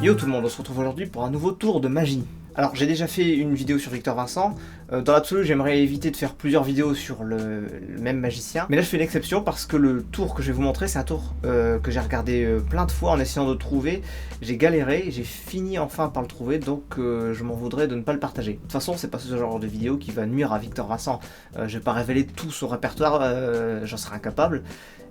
Yo tout le monde, on se retrouve aujourd'hui pour un nouveau tour de magie. Alors j'ai déjà fait une vidéo sur Victor Vincent, dans l'absolu j'aimerais éviter de faire plusieurs vidéos sur le même magicien, mais là je fais une exception parce que le tour que je vais vous montrer c'est un tour que j'ai regardé plein de fois en essayant de le trouver, j'ai galéré, j'ai fini enfin par le trouver, donc je m'en voudrais de ne pas le partager. De toute façon c'est pas ce genre de vidéo qui va nuire à Victor Vincent, je vais pas révéler tout son répertoire, j'en serais incapable.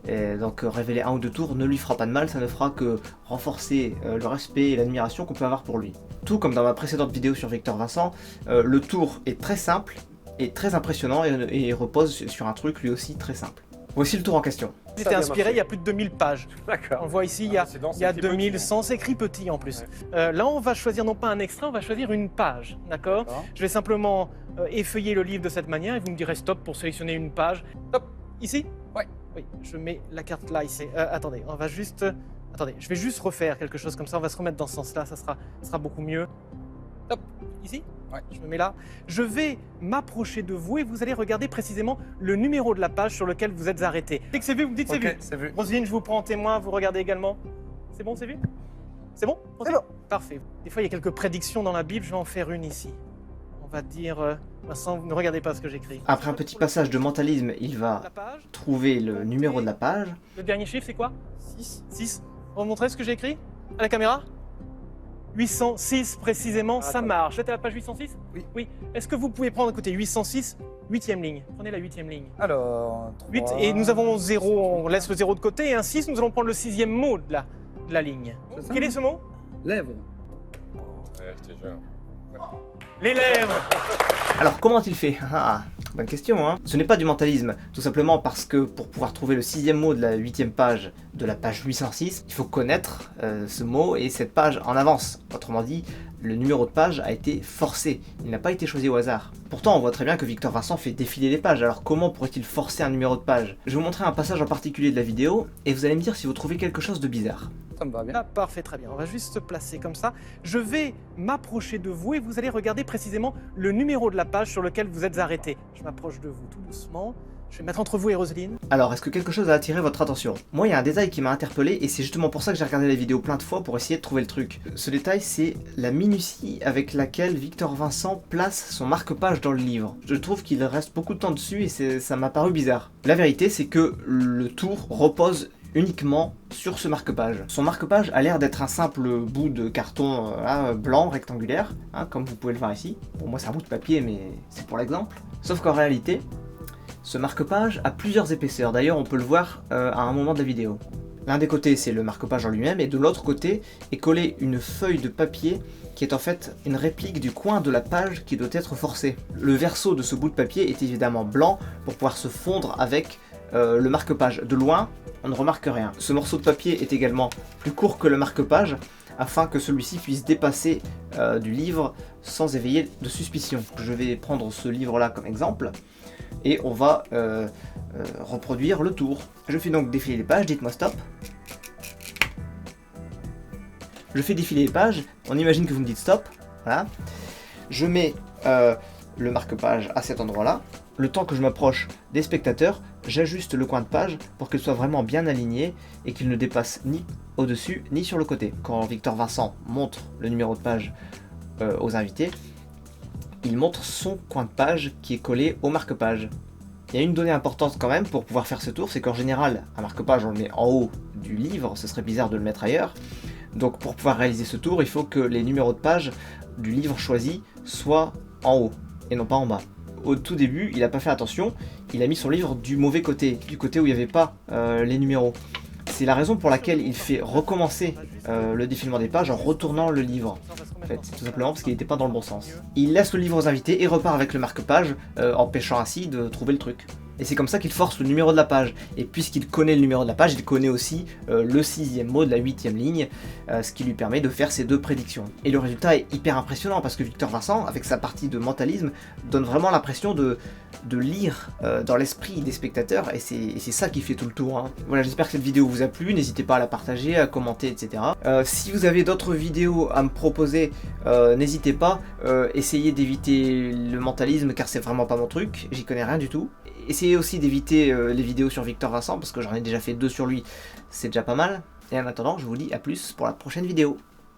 Et donc révéler un ou deux tours ne lui fera pas de mal, ça ne fera que renforcer le respect et l'admiration qu'on peut avoir pour lui. Tout comme dans ma précédente vidéo sur Victor Vincent, le tour est très simple et très impressionnant et repose sur un truc lui aussi très simple. Voici le tour en question. C'était inspiré, il y a plus de 2000 pages. D'accord. On voit ici, il y a 2100, c'est écrit petit en plus. Ouais. Là, on va choisir non pas un extrait, on va choisir une page, d'accord? Je vais simplement effeuiller le livre de cette manière et vous me direz stop pour sélectionner une page. Stop, ici? Ouais. Oui, je mets la carte là, ici. Attendez, on va juste... Attendez, je vais juste refaire quelque chose comme ça, on va se remettre dans ce sens-là, ça sera beaucoup mieux. Stop, ici? Ouais. Je me mets là. Je vais m'approcher de vous et vous allez regarder précisément le numéro de la page sur lequel vous êtes arrêté. Dès que c'est vu, vous me dites c'est vu. C'est vu. Roselyne, je vous prends en témoin, vous regardez également. C'est bon, c'est vu? C'est bon? C'est bon. Parfait. Des fois, il y a quelques prédictions dans la Bible, je vais en faire une ici. On va dire... Vincent, ne regardez pas ce que j'écris. Après un petit passage de mentalisme, il va La page. trouver le numéro de la page. Le dernier chiffre, c'est quoi? 6. On va vous montrer ce que j'ai écrit à la caméra? 806 précisément, ça marche. Vous êtes à la page 806? Oui. Est-ce que vous pouvez prendre, écoutez, 806, 8e ligne. Prenez la 8e ligne. Alors, 8, 3... et nous avons 0, on laisse le 0 de côté, et un 6, nous allons prendre le 6e mot de la ligne. C'est ça, Quel est ce mot? Lèvres. Ouais, je te jure. Les lèvres. Alors comment a-t-il fait? Ah, bonne question hein. Ce n'est pas du mentalisme, tout simplement parce que pour pouvoir trouver le 6e mot de la 8e page de la page 806, il faut connaître ce mot et cette page en avance. Autrement dit, le numéro de page a été forcé, il n'a pas été choisi au hasard. Pourtant on voit très bien que Victor Vincent fait défiler les pages, alors comment pourrait-il forcer un numéro de page? Je vais vous montrer un passage en particulier de la vidéo et vous allez me dire si vous trouvez quelque chose de bizarre. Ça me va bien. Ah, parfait, très bien. On va juste se placer comme ça. Je vais m'approcher de vous et vous allez regarder précisément le numéro de la page sur lequel vous êtes arrêté. Je m'approche de vous tout doucement. Je vais mettre entre vous et Roselyne. Alors, est-ce que quelque chose a attiré votre attention? Moi, il y a un détail qui m'a interpellé et c'est justement pour ça que j'ai regardé la vidéo plein de fois pour essayer de trouver le truc. Ce détail, c'est la minutie avec laquelle Victor Vincent place son marque-page dans le livre. Je trouve qu'il reste beaucoup de temps dessus et ça m'a paru bizarre. La vérité, c'est que le tour repose uniquement sur ce marque-page. Son marque-page a l'air d'être un simple bout de carton blanc rectangulaire, hein, comme vous pouvez le voir ici. Pour moi, c'est un bout de papier, mais c'est pour l'exemple. Sauf qu'en réalité, ce marque-page a plusieurs épaisseurs, d'ailleurs on peut le voir à un moment de la vidéo. L'un des côtés c'est le marque-page en lui-même et de l'autre côté est collée une feuille de papier qui est en fait une réplique du coin de la page qui doit être forcée. Le verso de ce bout de papier est évidemment blanc pour pouvoir se fondre avec le marque-page. De loin, on ne remarque rien. Ce morceau de papier est également plus court que le marque-page afin que celui-ci puisse dépasser du livre sans éveiller de suspicion. Je vais prendre ce livre-là comme exemple. Et on va reproduire le tour. Je fais donc défiler les pages, dites-moi stop. Je fais défiler les pages, on imagine que vous me dites stop, voilà. Je mets le marque-page à cet endroit-là. Le temps que je m'approche des spectateurs, j'ajuste le coin de page pour qu'il soit vraiment bien aligné et qu'il ne dépasse ni au-dessus ni sur le côté. Quand Victor Vincent montre le numéro de page aux invités, il montre son coin de page qui est collé au marque-page. Il y a une donnée importante quand même pour pouvoir faire ce tour, c'est qu'en général, un marque-page on le met en haut du livre, ce serait bizarre de le mettre ailleurs. Donc pour pouvoir réaliser ce tour, il faut que les numéros de page du livre choisi soient en haut et non pas en bas. Au tout début, il n'a pas fait attention, il a mis son livre du mauvais côté, du côté où il n'y avait pas les numéros. C'est la raison pour laquelle il fait recommencer le défilement des pages en retournant le livre. En fait, tout simplement parce qu'il n'était pas dans le bon sens. Il laisse le livre aux invités et repart avec le marque-page, empêchant ainsi de trouver le truc. Et c'est comme ça qu'il force le numéro de la page. Et puisqu'il connaît le numéro de la page, il connaît aussi le 6e mot de la 8e ligne, ce qui lui permet de faire ces deux prédictions. Et le résultat est hyper impressionnant parce que Victor Vincent, avec sa partie de mentalisme, donne vraiment l'impression de lire dans l'esprit des spectateurs, et c'est ça qui fait tout le tour. Hein. Voilà, j'espère que cette vidéo vous a plu, n'hésitez pas à la partager, à commenter, etc. Si vous avez d'autres vidéos à me proposer, n'hésitez pas, essayez d'éviter le mentalisme car c'est vraiment pas mon truc, j'y connais rien du tout. Essayez aussi d'éviter les vidéos sur Victor Vincent parce que j'en ai déjà fait 2 sur lui, c'est déjà pas mal. Et en attendant, je vous dis à plus pour la prochaine vidéo.